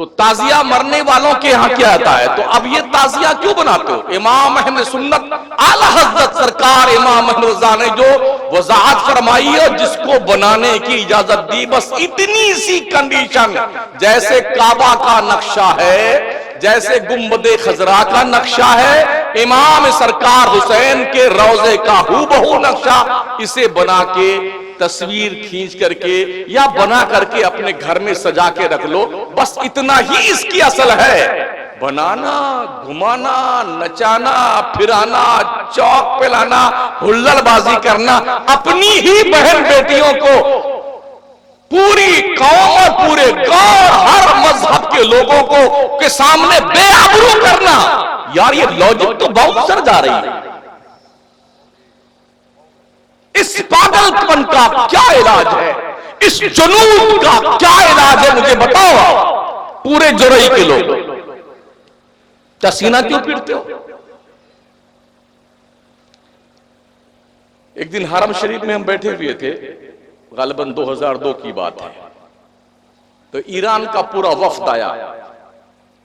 तो ताजिया मरने वालों के यहाँ क्या आता है, तो अब ये ताजिया क्यों बनाते हो? इमाम अहले सुन्नत आला हज़रत सरकार इमाम अहमद रज़ा ने जो वज़ाहत फरमाई है, जिसको बनाने की इजाजत दी, बस इतनी सी कंडीशन, जैसे काबा का नक्शा है, जैसे गुंबदे खजरा का नक्शा है, इमाम सरकार हुसैन के रोजे का हूबहू नक्शा, इसे बना के तस्वीर खींच करके या बना करके अपने घर में सजा के रख लो, बस इतना ही इसकी असल है। बनाना, घुमाना, नचाना, फिराना, चौक पे लाना, हुल्लड़बाजी करना, अपनी ही बहन बेटियों को पूरी कौम और पूरे गांव हर मजहब के लोगों को के सामने बेआबरू करना, यार ये लॉजिक तो बहुत सर जा रही है। इस पागलपन का क्या इलाज है, इस जुनून का क्या इलाज है, मुझे बताओ पूरे जुरई के लोग। क्या सीना क्यों पीटते हो? एक दिन हरम शरीफ में हम बैठे हुए थे, गालिबन 2002 की बात है, तो ईरान का पूरा वफ्द आया,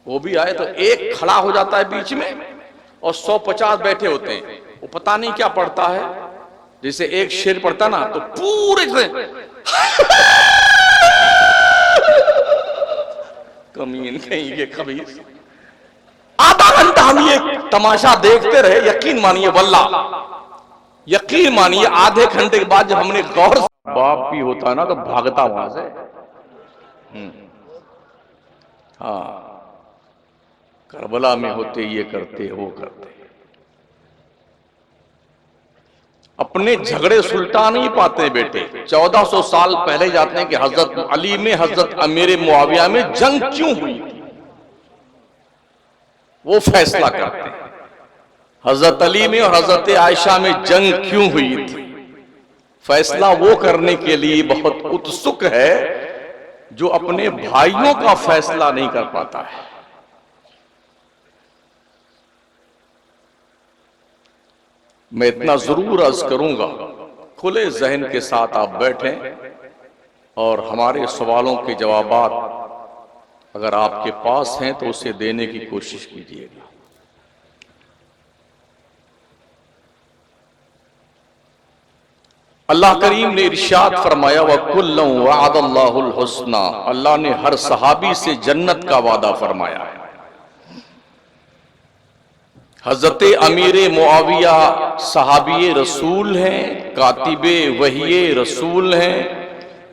वो भी आए, तो एक खड़ा हो जाता है बीच में और 150 बैठे होते हैं, वो पता नहीं क्या पढ़ता है, जैसे एक शेर पढ़ता ना तो पूरे से कमीन कहीं ये खबीस। आधा घंटा हम ये तमाशा देखते रहे, यकीन मानिए वल्लाह, यकीन मानिए आधे घंटे के बाद जब हमने गौर, बाप भी होता ना तो भागता वहां से। हाँ, करबला में होते ये करते वो करते, अपने झगड़े सुलटा नहीं पाते बेटे। 1400 साल पहले जाते हैं कि हजरत अली में हजरत अमीर मुआविया में जंग क्यों हुई थी, वो फैसला करते हैं। हजरत अली में और हजरत आयशा में जंग क्यों हुई थी, फैसला वो करने के लिए बहुत उत्सुक है जो अपने भाइयों का फैसला नहीं कर पाता है। मैं इतना जरूर अर्ज करूंगा, खुले जहन के साथ आप बैठें और हमारे सवालों के जवाबात अगर आपके पास हैं तो उसे देने की कोशिश कीजिएगा। अल्लाह करीम ने इरशाद फरमाया, वकुल्लुम वअदल्लाहुल हुस्ना, अल्लाह ने हर सहाबी से जन्नत का वादा फरमाया है। हजरत अमीर मुआविया सहाबी रसूल हैं, कातिबे वही रसूल हैं,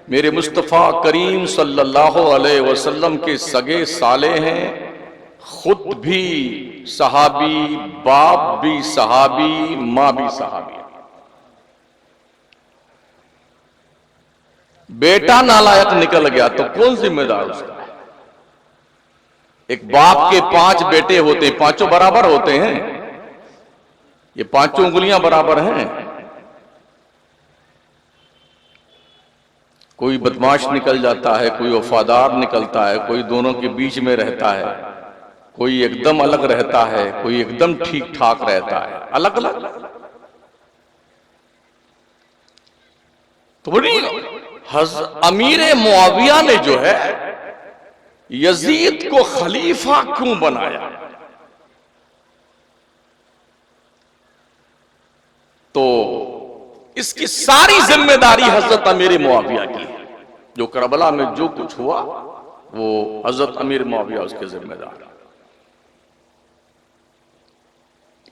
मेरे मुस्तफ़ा करीम सल्लल्लाहु अलैहि वसल्लम के सगे साले हैं, खुद भी सहाबी, बाप भी सहाबी, माँ भी सहाबी। बेटा नालायक निकल गया तो कौन जिम्मेदार उसका? एक बाप के 5 बेटे होते हैं, पांचों बराबर होते हैं, ये पांचों उंगलियां बराबर हैं। कोई बदमाश निकल जाता है, कोई वफादार निकलता है, कोई दोनों के बीच में रहता है, कोई एकदम अलग रहता है, कोई एकदम ठीक ठाक रहता है, अलग अलग। तो बड़ी अमीर मुआविया ने जो है यजीद को खलीफा क्यों बनाया, तो इसकी सारी जिम्मेदारी हजरत अमीर मुआविया की है। जो करबला में जो कुछ हुआ वो हजरत अमीर मुआविया उसके जिम्मेदार।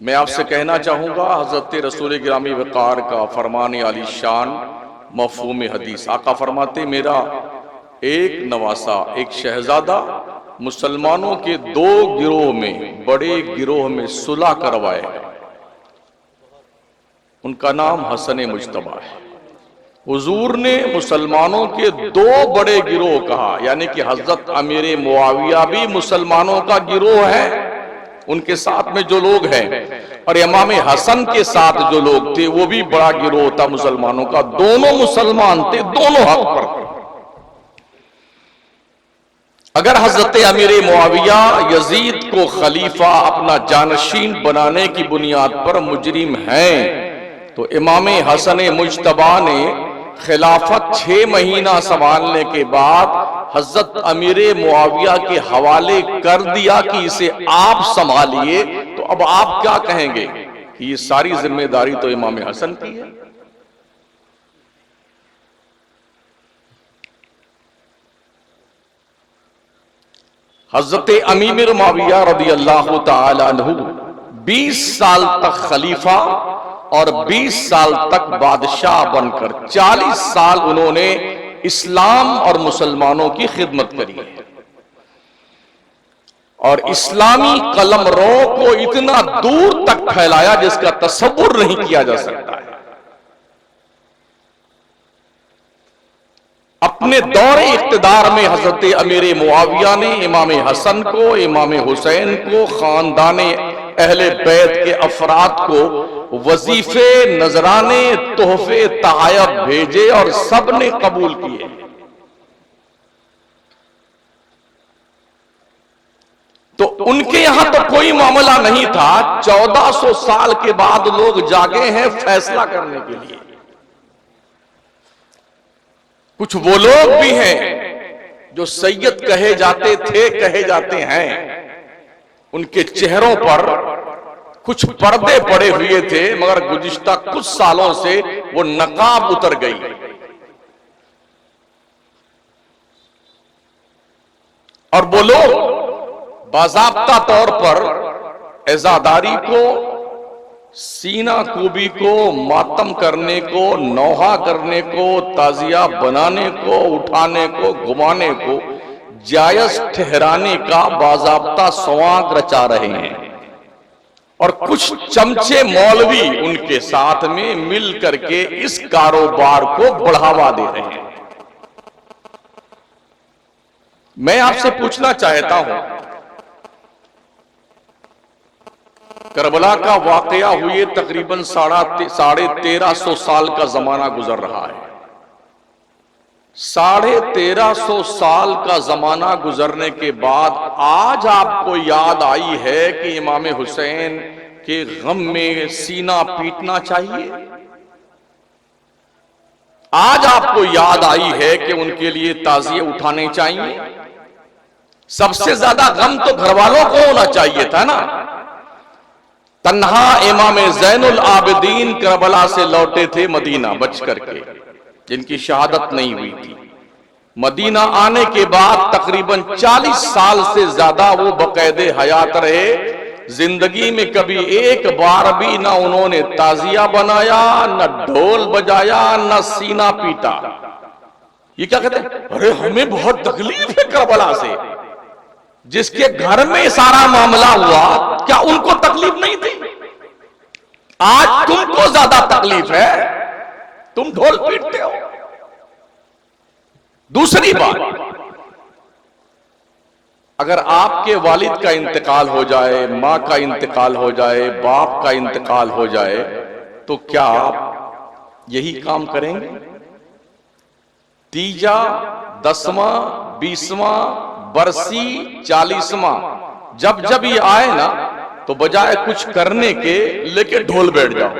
मैं आपसे कहना चाहूंगा, हजरत रसूल गिरामी वकार का फरमान आली शान मफहूम हदीस, आका फरमाते, मेरा एक नवासा, एक शहजादा मुसलमानों के 2 गिरोह में, बड़े गिरोह में सुलह करवाए, उनका नाम हसन मुज्तबा है। हुजूर ने मुसलमानों के 2 बड़े गिरोह कहा, यानी कि हजरत अमीर मुआविया भी मुसलमानों का गिरोह है, उनके साथ में जो लोग हैं, और इमाम हसन के साथ जो लोग थे वो भी बड़ा गिरोह था मुसलमानों का। दोनों मुसलमान थे, दोनों हक पर थे। अगर हजरत अमीर मुआविया यजीद को खलीफा अपना जानशीन बनाने की बुनियाद पर मुजरिम हैं, तो इमाम हसन मुज्तबा ने खिलाफत 6 महीना संभालने के बाद हजरत अमीरे मुआविया के हवाले कर दिया कि इसे आप संभालिए, तो अब आप क्या कहेंगे कि ये सारी जिम्मेदारी तो इमाम हसन की है? हजरत अमीर मुआविया रदियल्लाहु ताला अन्हु 20 साल तक खलीफा और 20 साल तक बादशाह बनकर 40 साल उन्होंने इस्लाम और मुसलमानों की खिदमत करी है, और इस्लामी कलमरों को इतना दूर तक फैलाया जिसका तसव्वुर नहीं किया जा सकता है। अपने दौरे इख्तिदार में हजरत अमीर मुआविया ने इमाम हसन को, इमाम हुसैन को, खानदान अहले बैत के अफराद को वजीफे, नजराने, तोहफे, तहायफ भेजे और सब ने कबूल किए। तो उनके यहां तो कोई मामला नहीं था। 1400 साल के बाद लोग जागे हैं फैसला करने के लिए। कुछ वो लोग भी हैं जो सैयद कहे जाते थे, कहे जाते हैं, उनके चेहरों पर कुछ पर्दे पड़े हुए थे, मगर गुज़िश्ता कुछ सालों से वो नकाब उतर गई और वो लोग बाज़ाब्ता तौर पर एज़ादारी को, सीना कूबी को, मातम करने को, नौहा करने को, ताजिया बनाने को, उठाने को, घुमाने को जायज ठहराने का बाज़ाब्ता सवांग रचा रहे हैं, और कुछ चमचे मौलवी उनके साथ में मिल करके इस कारोबार को बढ़ावा दे रहे हैं। मैं आपसे पूछना चाहता हूं, करबला का वाकया हुए तकरीबन 1350 साल का जमाना गुजर रहा है। 1350 साल का जमाना गुजरने के बाद आज आपको याद आई है कि इमाम हुसैन के गम में सीना पीटना चाहिए? आज आपको याद आई है कि उनके लिए ताजिए उठाने चाहिए? सबसे ज्यादा गम तो घर वालों को होना चाहिए था ना। तन्हा इमाम ज़ैनुल आबिदीन करबला से लौटे थे मदीना बच करके, जिनकी शहादत नहीं हुई थी। मदीना आने के बाद तकरीबन 40 साल से ज्यादा वो बकायदे हयात रहे। जिंदगी में कभी एक बार भी ना उन्होंने ताजिया बनाया, न ढोल बजाया, न सीना पीटा। ये क्या कहते हैं, अरे हमें बहुत तकलीफ है करबला से। जिसके घर में सारा मामला हुआ, क्या उनको तकलीफ नहीं थी? आज तुमको ज्यादा तकलीफ है, तुम ढोल पीटते हो। दूसरी बात, अगर आपके वालिद का इंतकाल हो जाए, मां का इंतकाल हो जाए, बाप का इंतकाल हो जाए, तो क्या आप यही काम करेंगे? तीजा, 10वां, 20वां, बरसी, 40वां जब जब ये आए ना, तो बजाय कुछ करने के लेके ढोल बैठ जाओ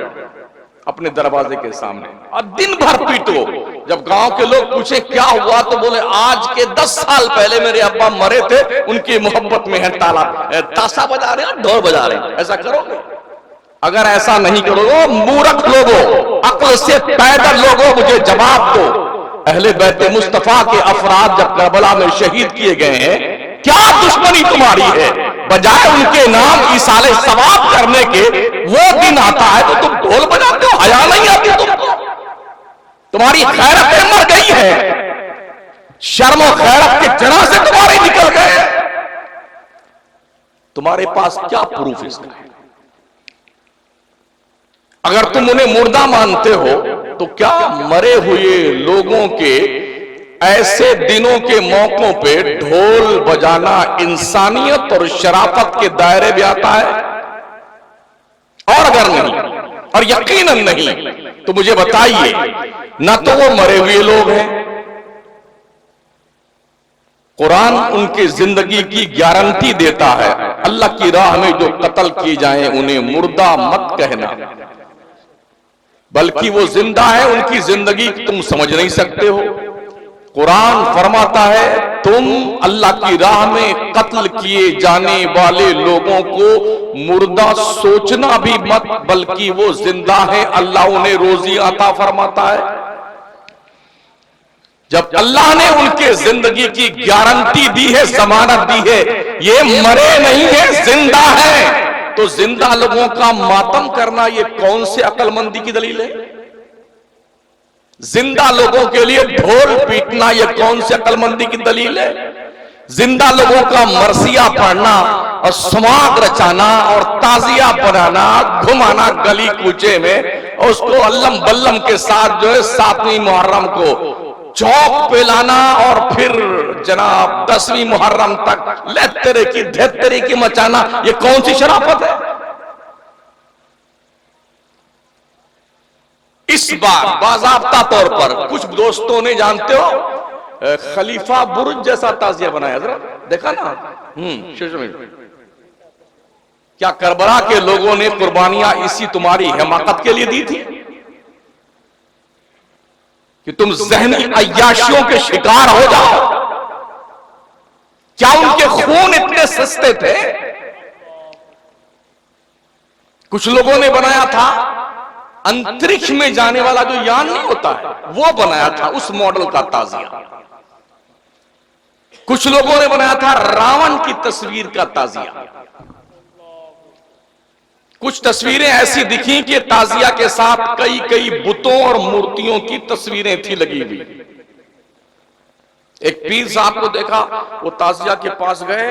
अपने दरवाजे के सामने और दिन भर पीटो। जब गांव के लोग पूछे क्या हुआ, तो बोले आज के 10 साल पहले मेरे अब्बा मरे थे, उनकी मोहब्बत में है ताशा बजा रहे हैं, ढोल बजा रहे हैं। ऐसा करोगे? अगर ऐसा नहीं करोगे, मूर्ख लोगों, अक्ल से पैदल लोगों, मुझे जवाब दो। अहले बैत मुस्तफा के अफराद जब करबला में शहीद किए गए हैं, क्या दुश्मनी तुम्हारी है? बजाय उनके नाम इसाले सवाब करने के, वो दिन आता है तो तुम ढोल बजाते हो। हया नहीं आती तुमको? तुम्हारी खैरतें मर गई है, शर्म और खैरत के जरा से तुम्हारे निकल गए। तुम्हारे पास क्या प्रूफ इसका है? अगर तुम उन्हें मुर्दा मानते हो, तो क्या मरे हुए लोगों के ऐसे दिनों के मौकों पे ढोल बजाना इंसानियत और शराफत के दायरे में आता है? और अगर नहीं, और यकीनन नहीं, तो मुझे बताइए, ना तो वो मरे हुए लोग हैं, कुरान उनकी जिंदगी की गारंटी देता है, अल्लाह की राह में जो कत्ल किए जाएं उन्हें मुर्दा मत कहना, बल्कि वो जिंदा है, उनकी जिंदगी तुम समझ नहीं सकते हो। कुरान फरमाता है तुम अल्लाह की राह में कत्ल किए जाने वाले लोगों को मुर्दा सोचना भी मत, बल्कि वो जिंदा है, अल्लाह उन्हें रोजी अता फरमाता है। जब अल्लाह ने उनके जिंदगी की गारंटी दी है, जमानत दी है, ये मरे नहीं है, जिंदा है, तो जिंदा लोगों का मातम करना ये कौन से अक्लमंदी की दलील है? जिंदा लोगों के लिए ढोल पीटना ये कौन से अक्लमंदी की दलील है? जिंदा लोगों का मरसिया पढ़ना और समाग रचाना और ताजिया बनाना, घुमाना गली कूचे में, और उसको अल्लम बल्लम के साथ जो है 7वीं मुहर्रम को चौक पे लाना और फिर जनाब 10वीं मुहर्रम तक लेत्तरे की धेत्तरे की मचाना, ये कौन सी शराफत है? इस बार बाज़ाब्ता तौर पर कुछ दोस्तों ने, जानते हो, खलीफा बुर्ज जैसा ताजिया बनाया, जरा देखा ना? क्या करबला के लोगों ने कुर्बानियां इसी तुम्हारी हिमाकत के लिए दी थी कि तुम ज़हनी अय्याशियों के शिकार हो जाओ? क्या उनके खून इतने सस्ते थे? कुछ लोगों ने बनाया था अंतरिक्ष में जाने वाला जो यान नहीं होता है, वो बनाया था, उस मॉडल का ताजिया। कुछ लोगों ने बनाया था रावण की तस्वीर का ताजिया। कुछ तस्वीरें ऐसी दिखी कि ताजिया के साथ कई कई बुतों और मूर्तियों की तस्वीरें थी लगी हुई। एक पीर साहब को देखा, वो ताजिया के पास गए,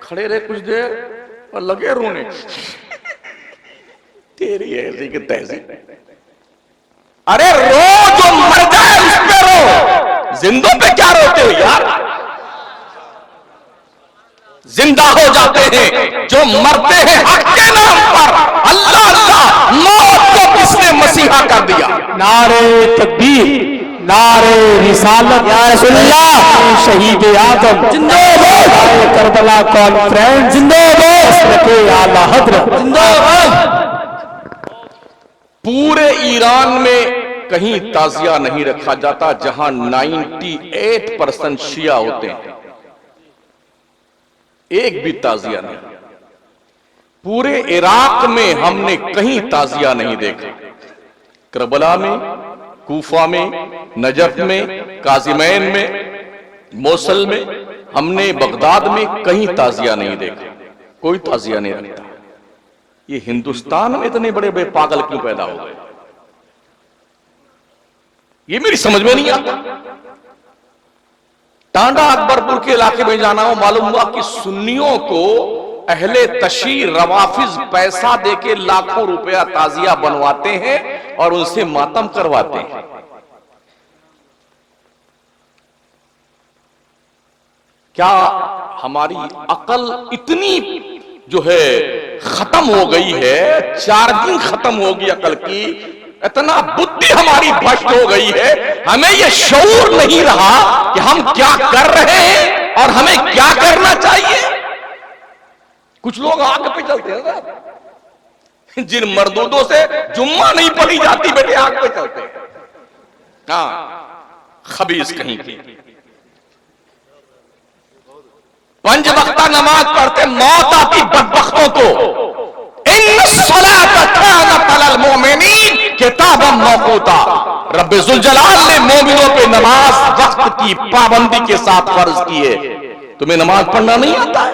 खड़े रहे कुछ देर और लगे रोने। तेरी ऐसी की तैसी, अरे रो, जो मर जाए उस पे रो, जिंदों पे क्या रोते हो यार? जिंदा हो जाते हैं जो मरते हैं हक के नाम पर। अल्लाह अल्लाह, मौत को किसने मसीहा कर दिया? नारे तकबीर, नारे रिसालत, या रसूलुल्लाह, शहीद आदम जिंदाबाद, करबला कॉन्फ्रेंस जिंदाबाद, आला हज़रत जिंदाबाद। पूरे ईरान में कहीं ताजिया नहीं रखा जाता जहां 98% शिया होते हैं, एक भी ताजिया नहीं। पूरे इराक में हमने कहीं ताजिया नहीं देखा। करबला में, कूफा में, नजफ में, काजिमैन में, मोसल में, हमने बगदाद में कहीं ताजिया नहीं देखा। कोई ताजिया नहीं रखता। ये हिंदुस्तान में इतने बड़े बड़े पागल क्यों पैदा हो गए, ये मेरी समझ में नहीं आता। टांडा अकबरपुर के इलाके में जाना हो, मालूम हुआ कि सुन्नियों को अहले तशीर रवाफिज पैसा देके लाखों रुपया ताजिया बनवाते हैं और उनसे मातम करवाते हैं। क्या हमारी अकल इतनी जो है खत्म हो गई है, चार्जिंग खत्म हो गई अकल की, इतना बुद्धि हमारी भ्रष्ट हो गई है, हमें यह शऊर नहीं रहा कि हम क्या कर रहे हैं और हमें क्या करना चाहिए। कुछ लोग आग पे चलते हैं ना, जिन मर्दूदों से जुम्मा नहीं पढ़ी जाती, बेटे आग पे चलते हैं। हाँ, खबीस कहीं की। 5 वक्ता नमाज पढ़ते मौत आती बदबख्तों को। किताबम मौकूता, रब्बे जुल जलाल ने मोमिनों पे नमाज वक्त की पाबंदी के साथ फर्ज की है। तुम्हें नमाज पढ़ना नहीं आता है?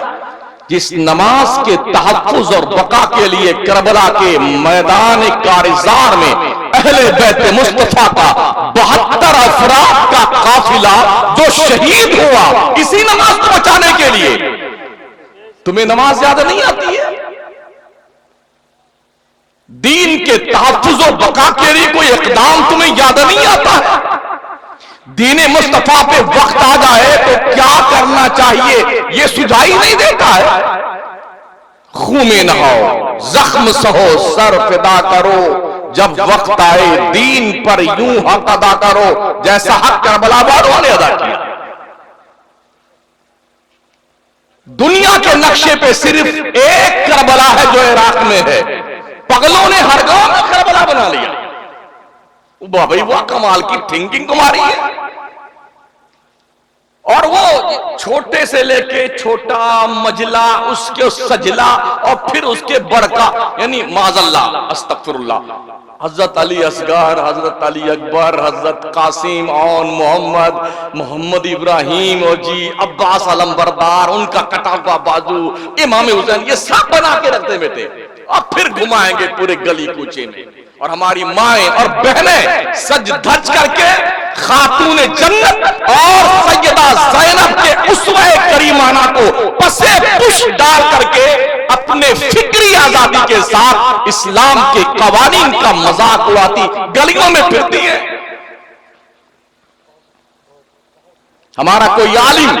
जिस नमाज के तहफ्फुज और बका के लिए करबला के मैदान कारिजार में अहले बैत मुस्तफा का 72 अफराद का काफिला जो शहीद हुआ इसी नमाज को बचाने के लिए, तुम्हें नमाज याद नहीं आती है? दीन के तहफ्फुज और बका के लिए कोई इक़दाम तुम्हें याद नहीं आता है? दीने मुस्तफा पे वक्त आ जाए तो क्या करना चाहिए ये सुझाई नहीं देता है। खून में नहाओ, जख्म सहो, सर फिदा करो, जब वक्त आए दीन पर यूं हक अदा करो जैसा हक करबला वालों ने अदा किया। दुनिया के नक्शे पे सिर्फ एक करबला है जो इराक में है। पगलों ने हर गांव में करबला बना लिया। भाई वाह, कमाल की थिंकिंग तुम्हारी है। और वो छोटे से लेके छोटा मजला, उसके सजला, और फिर उसके बड़का, यानी माजल्ला अस्तगफिरुल्लाह, हजरत अली असगर, हजरत अली अकबर, हजरत कासिम और मोहम्मद इब्राहिम और जी अब्बास अलमबरदार, उनका कटा हुआ बाजू, इमाम हुसैन, ये सब बना के रखते बेटे, और फिर घुमाएंगे पूरे गली कूचे में। और हमारी माएं और बहनें सज धज करके खातून जन्नत और सैयदा ज़ैनब के उसवे करीमाना को पसे पुश डाल करके अपने फिक्री आजादी के साथ इस्लाम के कवानीन का मजाक उड़ाती गलियों में फिरती है। हमारा कोई आलिम,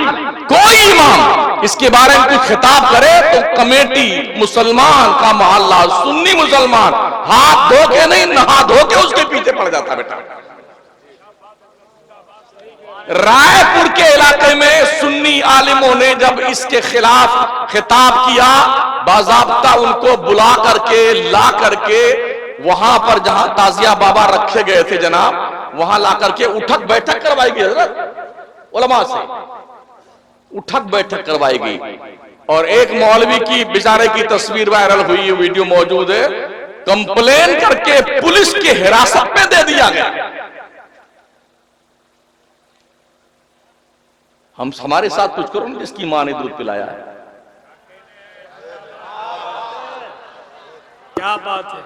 कोई इमाम इसके बारे में कुछ खिताब करे तो कमेटी, मुसलमान का मोहल्ला, सुन्नी मुसलमान हाथ धो के नहीं, नहा धो के उसके पीछे पड़ जाता बेटा। रायपुर के इलाके में सुन्नी आलिमों ने जब इसके खिलाफ खिताब किया, बाज़ाब्ता उनको बुला करके ला करके वहां पर जहां ताजिया बाबा रखे गए थे जनाब, वहां ला करके उठक बैठक करवाई गई हज़रत उलमा से, उठक बैठक करवाई गई। और एक मौलवी की बेचारे की तस्वीर वायरल हुई, वीडियो मौजूद है, कंप्लेन करके पुलिस की हिरासत में दे दिया गया। हम हमारे साथ कुछ करो ना, जिसकी मां ने दूध पिलाया है। क्या बात है,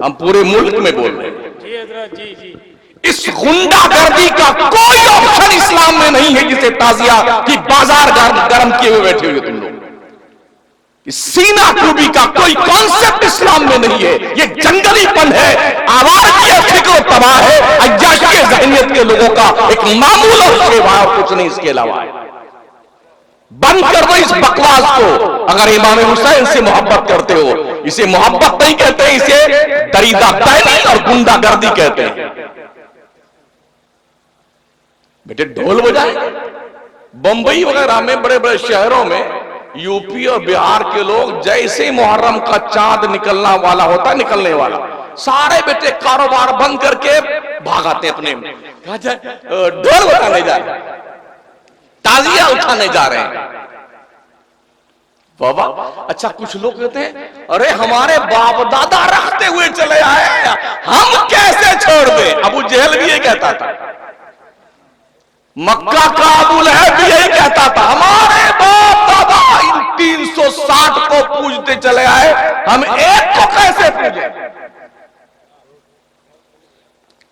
हम पूरे मुल्क में बोल रहे हैं। जी हजरत, जी जी। इस गुंडागर्दी का कोई ऑप्शन इस्लाम में नहीं है जिसे ताजिया की बाजार गर्म किए हुए बैठे हुए तुम लोग। सीना खूबी का कोई कॉन्सेप्ट इस्लाम में नहीं है, ये जंगलीपन है, आवाज़ फिक्र तबाह है, अय्याशी ज़हनियत के लोगों का एक मामूल और सेवा, कुछ नहीं इसके अलावा है। बंद कर दो इस बकवास को। अगर इमाम हुसैन से मोहब्बत करते हो, इसे मोहब्बत नहीं कहते, इसे दरीदा बैनी और गुंडागर्दी कहते हैं। बेटे ढोल बजाए, बंबई वगैरह में, बड़े बड़े शहरों में, यूपी और बिहार के लोग जैसे ही मुहर्रम का चांद निकलना वाला होता है, निकलने वाला, सारे बेटे कारोबार बंद करके भागाते अपने में, ढोल बजाने जा रहे हैं, ताजिया उठाने जा रहे हैं। बाबा अच्छा, कुछ लोग कहते हैं अरे हमारे बाप दादा रखते हुए चले आए, हम कैसे छोड़ दें। अबू जहल भी ये कहता था, मक्का का अबू लहब भी यही कहता था, हमारे बाप दादा इन 360 को पूजते चले आए, हम एक को कैसे पूजे।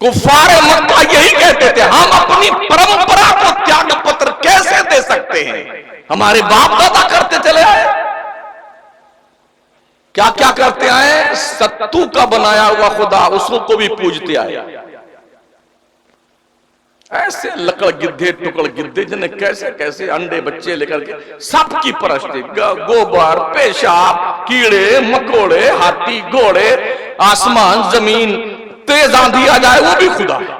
कुफारे मक्का यही कहते थे, हम अपनी परंपरा को त्याग पत्र कैसे दे सकते हैं, हमारे बाप दादा करते चले आए। क्या क्या करते आए, सत्तू का बनाया हुआ खुदा, उसको भी पूजते आए। ऐसे लकड़ गिद्धे, टुकड़ गिद्धे, जिन्हें कैसे कैसे अंडे बच्चे लेकर के सबकी परस्ती, गोबर, पेशाब, कीड़े मकोड़े, हाथी घोड़े, आसमान जमीन, तेज आंधी आ जाए वो भी खुदा है,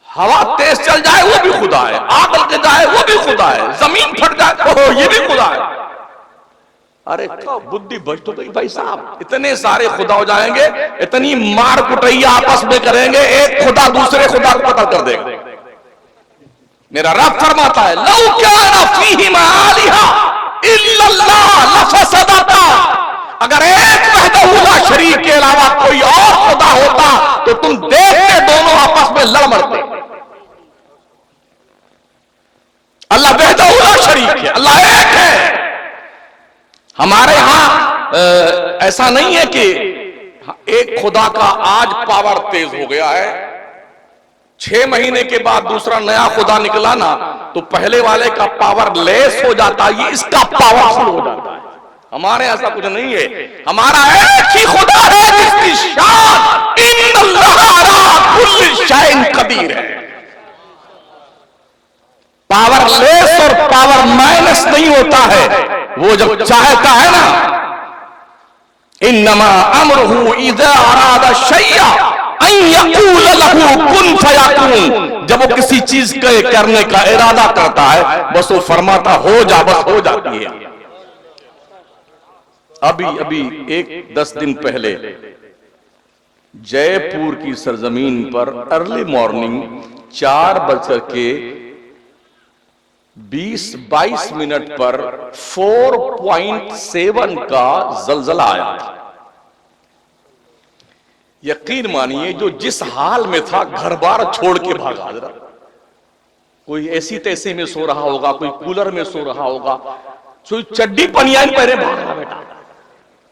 हवा तेज चल जाए वो भी खुदा है, आग लग जाए वो भी खुदा है, जमीन फट जाए ओह ये भी खुदा है। अरे क्या बुद्धि भ्रष्ट तो गई भाई साहब, इतने सारे खुदा हो जाएंगे, इतनी मार कुटैया आपस में करेंगे, एक खुदा दूसरे खुदा को कत्ल कर देगा। मेरा रब फरमाता है, लौ काना फीहिमा आलिहा इल्लल्लाह लफसदता, अगर एक वहदहू ला शरीक के अलावा कोई और खुदा होता तो तुम देखते दोनों आपस में लड़ मरते। अल्लाह वहदहू ला शरीक है, अल्लाह एक है। हमारे यहां ऐसा नहीं है कि एक खुदा का आज पावर तेज हो गया है, 6 महीने के बाद दूसरा नया खुदा निकला ना तो पहले वाले का पावर लेस हो जाता है, इसका पावरफुल हो जाता है। हमारे ऐसा कुछ नहीं है, हमारा एक ही खुदा है जिसकी शान इन्नल्लाह अला कुल्लि शैइन कदीर है। पावर लेस और पावर माइनस नहीं होता है, वो जब चाहता है ना, इन्नमा अमरुहु इज़ा अरादा शैया अन यक़ूल लहू कुन फयकून, जब वो किसी चीज के करने का इरादा करता है बस वो फरमाता हो जा, बस हो जाती है। अभी 10 दिन पहले जयपुर की सरजमीन पर अर्ली मॉर्निंग 4 बजकर के 20-22 मिनट पर 4.7 का जलजला आया था। यकीन मानिए जो जिस हाल में था घर बार छोड़ के भागा। जरा कोई ऐसी तैसे में सो रहा होगा, कोई कूलर में सो रहा होगा, कोई चड्डी पनियान पहने भागा बेटा,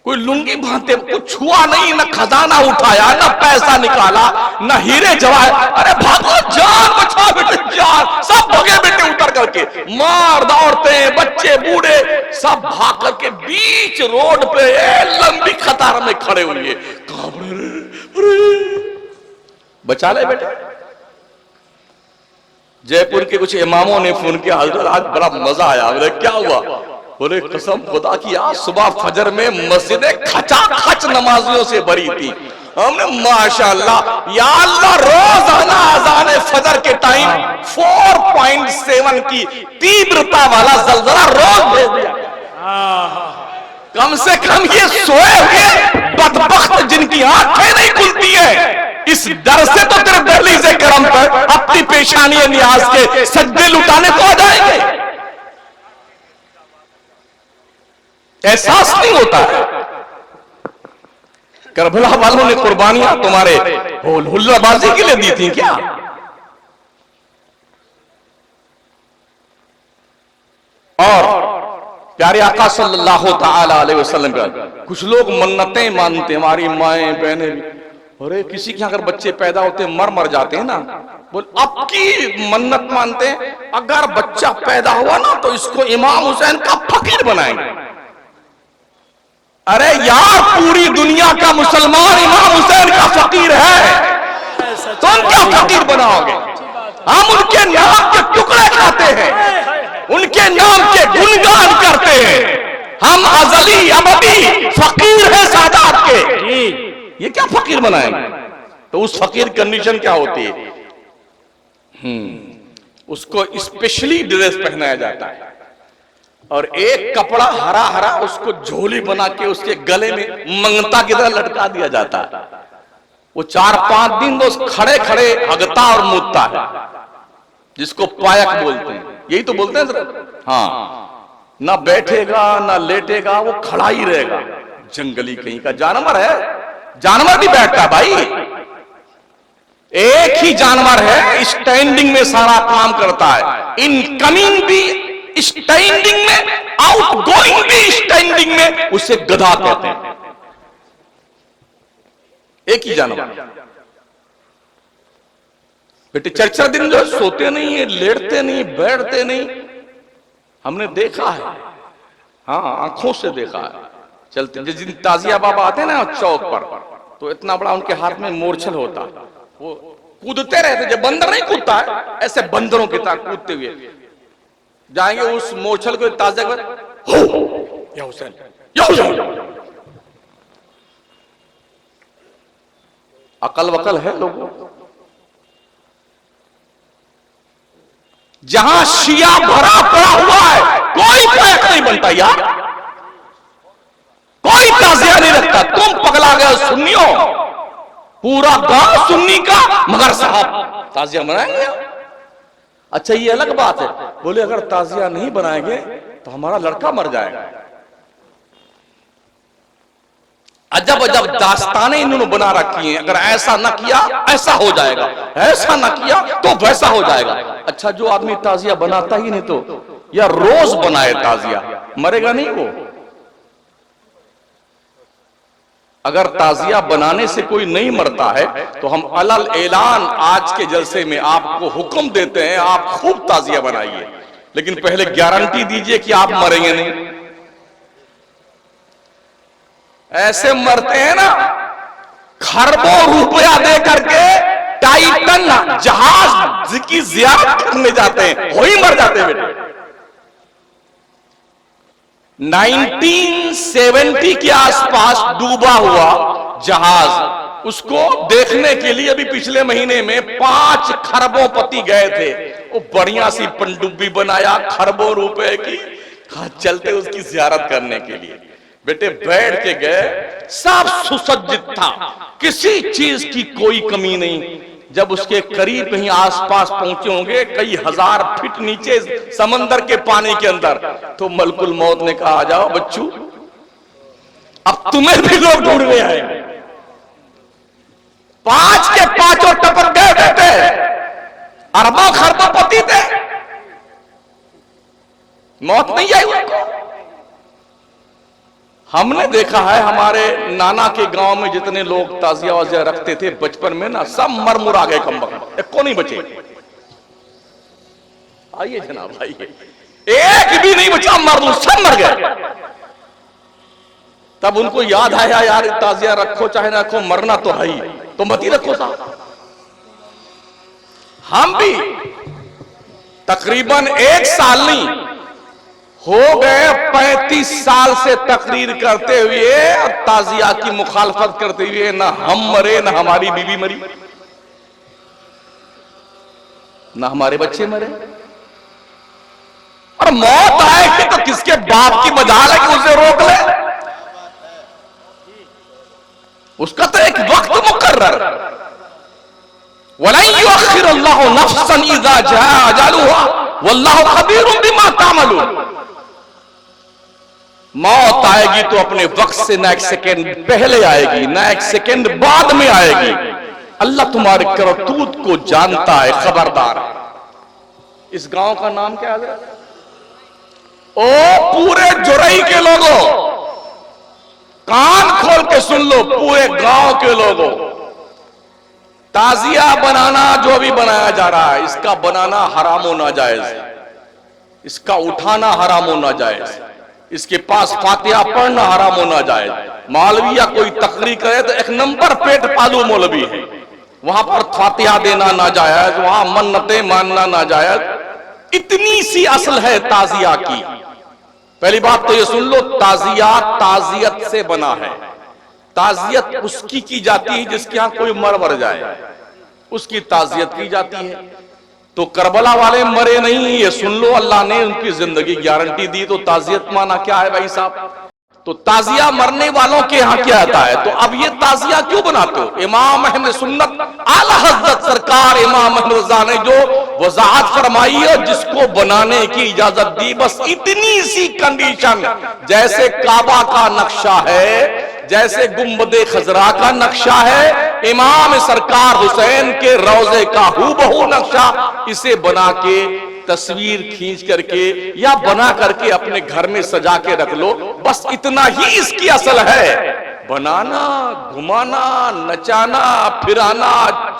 कोई लुंगी बांधते, कुछ छुआ नहीं, न खजाना उठाया, न पैसा निकाला, न हीरे जवाहर। अरे भागो, जान बचाओ बेटे, जान। सब भगे बेटे उतर करके, मर्द औरतें बच्चे बूढ़े सब भाग करके बीच रोड पे लंबी कतार में खड़े हुए। बचा ले बेटे। जयपुर के कुछ इमामों ने फोन किया, हजरत आज बड़ा मजा आया। बोले क्या हुआ? बोले कसम खुदा की आज सुबह फजर में मस्जिदें खचाखच नमाजियों से भरी थी। हमने माशाअल्लाह या अल्लाह रोजाना अज़ान फजर के टाइम 4.7 की तीव्रता वाला जलजला रोज भेज दिया। कम से कम ये सोए हुए बदबख्त जिनकी आंखें नहीं खुलती है, इस डर से तो तेरे दहलीज़े करम पर अपनी पेशानी नियाज के सज्जे लुटाने को आ जाएंगे। एहसास नहीं होता है। करबला वालों ने कुर्बानियां तुम्हारे हुल्लाबाजी के लिए दी थी क्या? और प्यारे आका सल्लल्लाहु ताला अलैहि वसल्लम का कुछ लोग मन्नतें मानते, हमारी माएं बहनें भी। अरे किसी के अगर बच्चे पैदा होते मर जाते हैं ना, बोल अब की मन्नत मानते हैं, अगर बच्चा पैदा हुआ ना तो इसको इमाम हुसैन का फकीर बनाएंगे। अरे यार पूरी दुनिया का मुसलमान इमाम हुसैन का फकीर है, तुम क्या फकीर बनाओगे? हम उनके नाम के टुकड़े खाते हैं, उनके नाम के गुणगान करते हैं। हम अजली अबदी फकीर हैं सादात के, ये क्या फकीर बनाएंगे? तो उस फकीर कंडीशन क्या होती है? उसको स्पेशली ड्रेस पहनाया जाता है और एक कपड़ा हरा हरा उसको झोली बना के उसके गले में मंगता की तरह लटका दिया जाता है। वो 4-5 दिन तो खड़े खड़े हगता और मूदता है, जिसको पायक बोलते हैं। यही तो बोलते हैं सर। हाँ, ना बैठेगा ना लेटेगा, वो खड़ा ही रहेगा। जंगली कहीं का जानवर है, जानवर भी बैठता है भाई। एक ही जानवर है स्टैंडिंग में सारा काम करता है, इनकमिंग भी स्टैंडिंग में, आउटगोइंग भी स्टैंडिंग में, उसे गधा कहते हैं। एक ही जानवर। बेटे 4-4 दिन जो सोते नहीं है, लेटते नहीं, बैठते नहीं, हमने देखा है। हाँ, आंखों से देखा है। चलते जिस दिन ताजिया बाबा आते हैं ना चौक पर, तो इतना बड़ा उनके हाथ में मोरछल होता, वो कूदते रहते। जब बंदर नहीं कूदता है, ऐसे बंदरों की तरह कूदते हुए जाएंगे उस मोरछल को ताजा कर, या हुसैन, या हुसैन। अकल वकल है लोगों। जहां शिया भरा पड़ा हुआ है, कोई पायक नहीं बनता यार, कोई ताजिया नहीं रखता। तुम पगला गए सुन्नियों, पूरा गांव सुन्नी का, मगर साहब ताजिया बनाएंगे। अच्छा ये अलग बात है, बोले अगर ताजिया नहीं बनाएंगे तो हमारा लड़का मर जाएगा। अजब अजब दास्तानें इन्होंने बना रखी हैं। अगर ऐसा ना किया ऐसा हो जाएगा, ऐसा ना किया तो वैसा हो जाएगा। अच्छा जो आदमी ताजिया बनाता ही नहीं तो या रोज बनाए ताजिया, मरेगा नहीं वो। अगर ताजिया बनाने से कोई नहीं मरता है तो हम अलल ऐलान आज के जलसे में आपको हुक्म देते हैं, आप खूब ताजिया बनाइए, लेकिन पहले गारंटी दीजिए कि आप मरेंगे नहीं। ऐसे मरते हैं ना, खरबों रुपया दे करके टाइटन जहाज की जियारत करने जाते हैं, वही मर जाते हैं बेटे। 1970 के आसपास डूबा हुआ जहाज, उसको देखने के लिए अभी पिछले महीने में 5 खरबोपति गए थे। वो बढ़िया सी पनडुब्बी बनाया खरबों रुपए की, चलते उसकी जियारत करने के लिए। बेटे बैठ के गए, सब सुसज्जित था, किसी चीज की कोई कमी नहीं। जब उसके करीब कहीं आसपास पहुंचे होंगे कई हजार फीट नीचे समंदर के पानी के अंदर, तो मलकुल मौत ने कहा, आ जाओ बच्चू, अब तुम्हें भी लोग ढूंढने आए। 5 के 5 टपक गए बेटे, अरबों खरबों पति थे, मौत नहीं आई उनको। हमने देखा है हमारे नाना के गांव में जितने लोग ताजिया वाजिया रखते थे बचपन में ना, सब मरमुरा गए कमबख्त, एक को नहीं बचे। आइए जनाब आइए, एक भी नहीं बचा, मर सब मर गए। तब उनको याद आया यार ताजिया रखो चाहे ना रखो, मरना तो है ही, तो मत ही रखो साहब। हम भी तकरीबन 1 साल नहीं हो गए 35 साल से तकरीर करते हुए और ताजिया की मुखालफत करते हुए, ना हम मरे ना हमारी बीवी मरी ना हमारे बच्चे मरे। और मौत आएगी तो किसके बाप की मजाल है कि उसे रोक ले? उसका तो एक वक्त मुकर्रर, वलन युअख्खिरुल्लाहु नफ्सन इज़ा जाअ अजलुहा वल्लाहु खबीरुम बिमा तामलून। मौत आएगी तो अपने वक्त से ना एक सेकंड पहले आएगी ना एक सेकंड बाद में आएगी। अल्लाह तुम्हारे करतूत को जानता है, खबरदार है। इस गांव का नाम क्या है? ओ पूरे जुरई के लोगों, कान खोल के सुन लो, पूरे गांव के लोगों, ताजिया बनाना जो भी बनाया जा रहा है, इसका बनाना हराम हो नाजायज, इसका उठाना हराम हो नाजायज, इसके पास फातिहा पढ़ना हराम हो नाजायज। मौलविया कोई तकरीर करे तो 1 नंबर पेट पालू मौलवी है, वहां पर फातिहा देना नाजायज, वहां मन्नतें मानना नाजायज। इतनी सी असल है ताजिया की। पहली बात तो ये सुन लो, ताजिया ताजियत से बना है। ताजियत उसकी की जाती है जिसके यहां कोई मर जाए, उसकी ताजियत की जाती है। तो करबला वाले मरे नहीं, ये सुन लो, अल्लाह ने उनकी जिंदगी गारंटी दी। तो ताजियत माना क्या है भाई साहब? तो ताजिया मरने वालों के यहां क्या आता है? तो अब ये ताजिया क्यों बनाते हो? इमाम अहले सुन्नत आला हज़रत सरकार इमाम अहमद रज़ा ने जो वज़ाहत फरमाई है, जिसको बनाने की इजाजत दी, बस इतनी सी कंडीशन, जैसे काबा का नक्शा है, जैसे गुंबदे खजरा का नक्शा है, इमाम सरकार हुसैन के रोजे का हूबहू नक्शा, इसे बना के तस्वीर खींच करके या बना करके अपने घर में सजा के रख लो। बस इतना ही इसकी असल है। बनाना, घुमाना, नचाना, फिराना,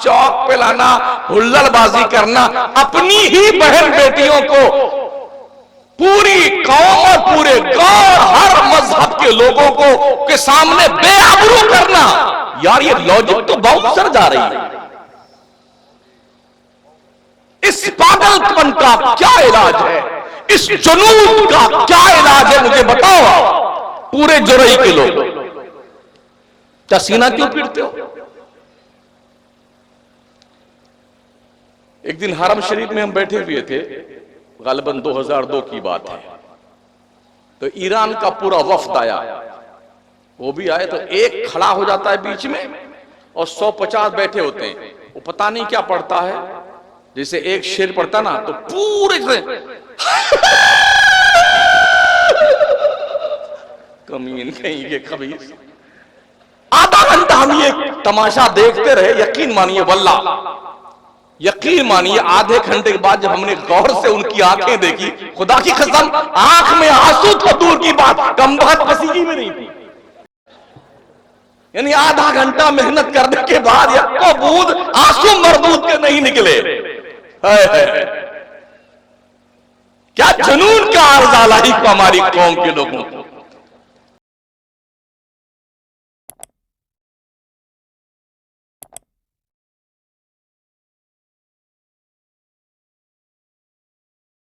चौक पे लाना, हुल्लड़बाजी करना, अपनी ही बहन बेटियों को पूरी कौम और पूरे गांव हर मजहब के लोगों को के सामने बेआबरू करना, यार ये लॉजिक तो बहुत सर जा रही है। इस पागलपन का क्या इलाज है? इस जुनून का क्या इलाज है? मुझे बताओ पूरे जुरई के लोग, क्या सीना क्यों पीटते हो? एक दिन हरम शरीफ में हम बैठे हुए थे, गालिबन 2002 की बात है। तो ईरान का पूरा वफ्द आया, वो भी आए, तो एक खड़ा हो जाता है बीच में और 150 बैठे होते हैं। वो पता नहीं क्या पढ़ता है, जैसे एक शेर पढ़ता ना तो पूरे से कमीन कहीं के खबीर। आधा घंटा हम ये तमाशा देखते रहे। यकीन मानिए वल्लाह, यकीन मानिए आधे घंटे के बाद जब हमने गौर से उनकी आंखें देखी, खुदा की कसम आंख में आंसू तो दूर की बात, कमबख्त पसीने में नहीं थी। यानी आधा घंटा मेहनत करने के बाद यक्को बूंद आंसू मरदूद के नहीं निकले। क्या जुनून का अर्ज आला ही को हमारी कौम के लोगों को।